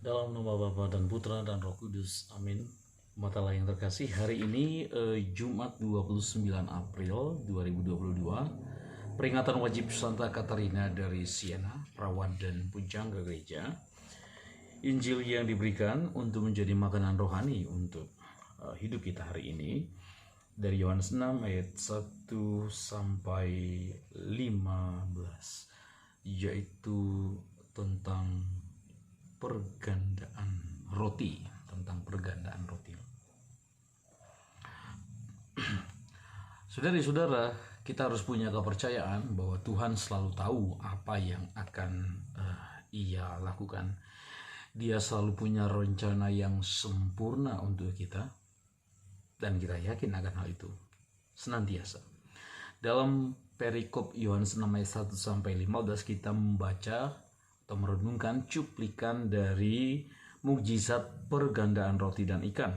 Dalam nama Bapa dan Putra dan Roh Kudus, amin. Umat Allah yang terkasih, hari ini Jumat 29 April 2022, peringatan wajib Santa Katarina dari Siena, perawat dan pujangga gereja. Injil yang diberikan untuk menjadi makanan rohani untuk hidup kita hari ini dari Yohanes 6 ayat 1 sampai 15, yaitu tentang pergandaan roti, Saudari-saudara, kita harus punya kepercayaan bahwa Tuhan selalu tahu apa yang akan Ia lakukan. Dia selalu punya rencana yang sempurna untuk kita, dan kita yakin akan hal itu senantiasa. Dalam perikop Yohanes 6 ayat 1 sampai 15 kita membaca atau merenungkan cuplikan dari mukjizat pergandaan roti dan ikan.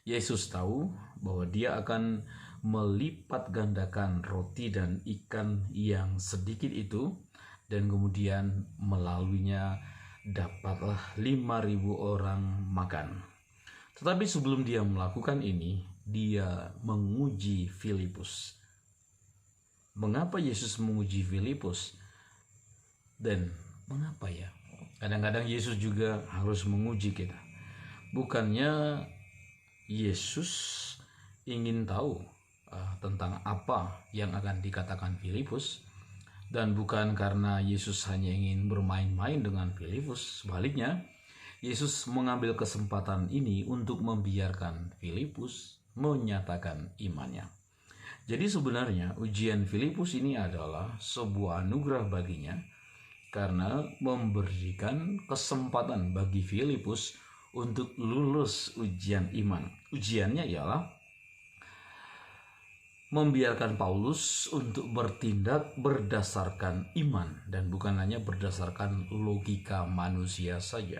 Yesus tahu bahwa Dia akan melipat gandakan roti dan ikan yang sedikit itu, dan kemudian melaluinya dapatlah 5.000 orang makan. Tetapi sebelum Dia melakukan ini, Dia menguji Filipus. Mengapa Yesus menguji Filipus? Dan mengapa ya? Kadang-kadang Yesus juga harus menguji kita. Bukannya Yesus ingin tahu tentang apa yang akan dikatakan Filipus, dan bukan karena Yesus hanya ingin bermain-main dengan Filipus. Sebaliknya, Yesus mengambil kesempatan ini untuk membiarkan Filipus menyatakan imannya. Jadi sebenarnya ujian Filipus ini adalah sebuah anugerah baginya, karena memberikan kesempatan bagi Filipus untuk lulus ujian iman. Ujiannya ialah membiarkan Paulus untuk bertindak berdasarkan iman dan bukan hanya berdasarkan logika manusia saja.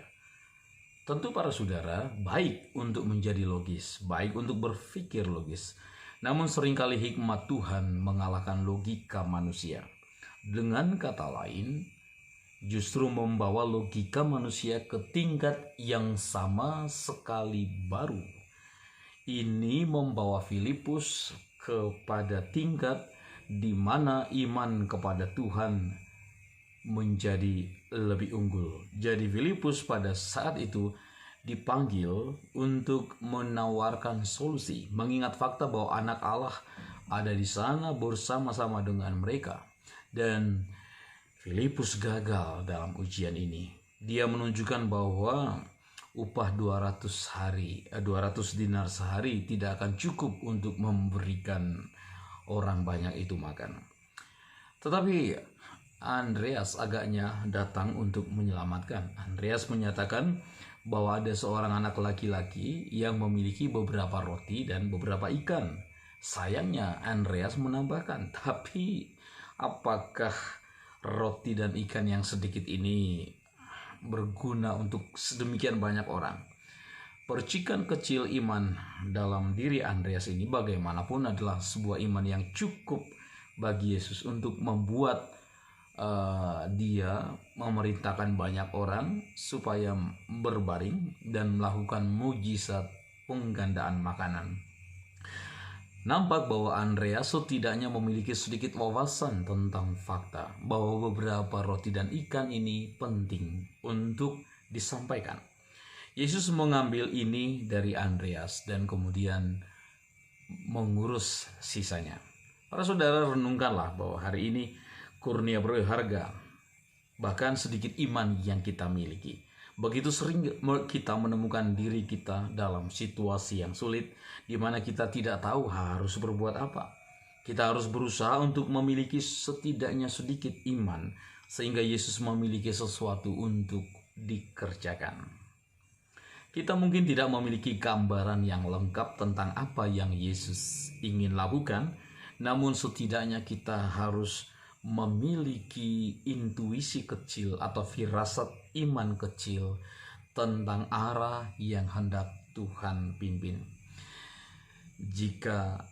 Tentu para saudara, baik untuk menjadi logis, baik untuk berpikir logis. Namun seringkali hikmat Tuhan mengalahkan logika manusia. Dengan kata lain, justru membawa logika manusia ke tingkat yang sama sekali baru. Ini membawa Filipus kepada tingkat di mana iman kepada Tuhan menjadi lebih unggul. Jadi Filipus pada saat itu dipanggil untuk menawarkan solusi, mengingat fakta bahwa anak Allah ada di sana bersama-sama dengan mereka. Dan Filipus gagal dalam ujian ini. Dia menunjukkan bahwa upah 200 dinar sehari tidak akan cukup untuk memberikan orang banyak itu makan. Tetapi Andreas agaknya datang untuk menyelamatkan. Andreas menyatakan bahwa ada seorang anak laki-laki yang memiliki beberapa roti dan beberapa ikan. Sayangnya Andreas menambahkan, tapi apakah roti dan ikan yang sedikit ini berguna untuk sedemikian banyak orang? Percikan kecil iman dalam diri Andreas ini bagaimanapun adalah sebuah iman yang cukup bagi Yesus untuk membuat dia memerintahkan banyak orang supaya berbaring dan melakukan mujizat penggandaan makanan. Nampak bahwa Andreas setidaknya memiliki sedikit wawasan tentang fakta bahwa beberapa roti dan ikan ini penting untuk disampaikan. Yesus mengambil ini dari Andreas dan kemudian mengurus sisanya. Para saudara, renungkanlah bahwa hari ini kurnia berharga, bahkan sedikit iman yang kita miliki. Begitu sering kita menemukan diri kita dalam situasi yang sulit, di mana kita tidak tahu harus berbuat apa. Kita harus berusaha untuk memiliki setidaknya sedikit iman, sehingga Yesus memiliki sesuatu untuk dikerjakan. Kita mungkin tidak memiliki gambaran yang lengkap tentang apa yang Yesus ingin lakukan, namun setidaknya kita harus memiliki intuisi kecil atau firasat iman kecil tentang arah yang hendak Tuhan pimpin. Jika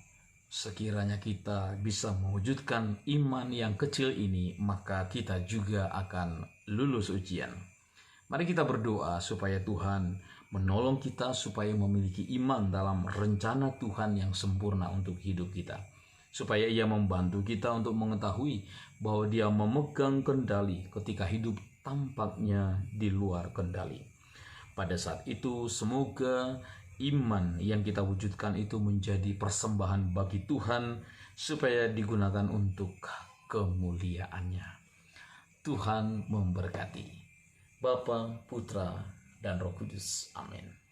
sekiranya kita bisa mewujudkan iman yang kecil ini, maka kita juga akan lulus ujian. Mari kita berdoa supaya Tuhan menolong kita supaya memiliki iman dalam rencana Tuhan yang sempurna untuk hidup kita. Supaya Ia membantu kita untuk mengetahui bahwa Dia memegang kendali ketika hidup tampaknya di luar kendali. Pada saat itu semoga iman yang kita wujudkan itu menjadi persembahan bagi Tuhan supaya digunakan untuk kemuliaan-Nya. Tuhan memberkati. Bapa, Putra, dan Roh Kudus. Amin.